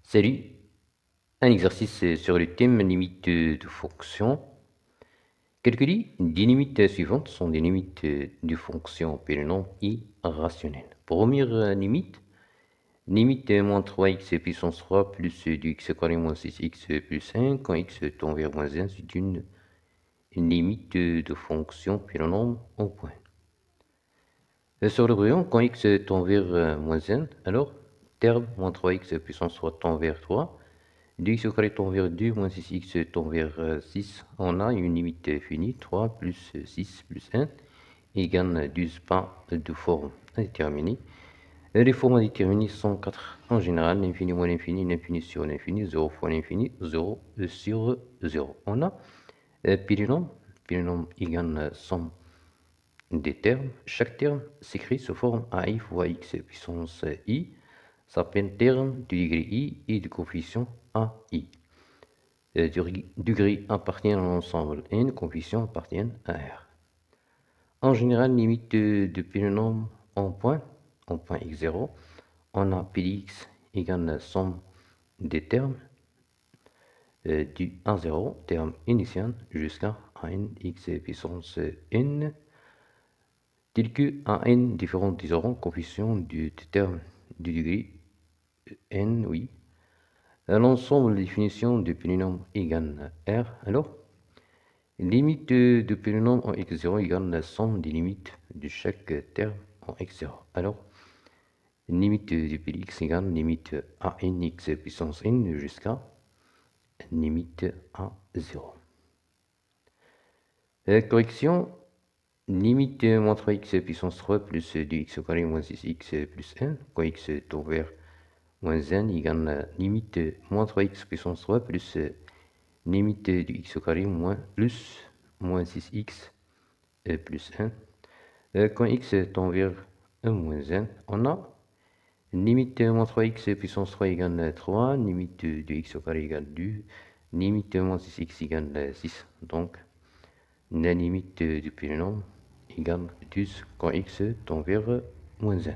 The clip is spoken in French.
Salut, un exercice sur le thème limite de fonction. Calculer des limites suivantes sont des limites de fonction polynôme irrationnelle. Première limite, limite moins 3x puissance 3 plus 2x carré moins 6x plus 1 quand x tend vers moins 1, c'est une limite de fonction polynôme au point. Sur le rayon, quand x tend vers moins 1, alors terme moins 3x puissance 3 tend vers 3. 2x au carré tend vers 2, moins 6x tend vers 6. On a une limite finie, 3 plus 6 plus 1 égale 12 pas de forme indéterminée. Les formes indéterminées sont 4 en général, l'infini moins l'infini, l'infini sur l'infini, 0 fois l'infini, 0 sur 0. On a polynôme, polynôme égale somme des termes. Chaque terme s'écrit sous forme AI fois x puissance i. Ça s'appelle terme du degré i et du coefficient AI. Degré appartient à l'ensemble n, coefficient appartient à R. En général, limite de polynôme en point x0, on a px égale la somme des termes du 1, 0, terme initial, jusqu'à n x puissance n, tel que n différents des rangs coefficient du terme du degré n, oui. L'ensemble de définition du polynôme égale R, alors limite de polynôme en x0 égale la somme des limites de chaque terme en x0. Alors, limite de Px égale limite à nx puissance n jusqu'à limite à 0. Correction, limite moins 3x puissance 3 plus 2x au carré moins 6x plus 1, quand x tend vers moins 1 égale la limite moins 3x puissance 3 plus limite de x au carré moins 6x plus 1. Quand x tend vers 1 moins 1, on a limite moins 3x puissance 3 égale 3, limite de x au carré égale 2, limite moins 6x égale 6. Donc, la limite du polynôme égale 12 quand x tend vers moins 1.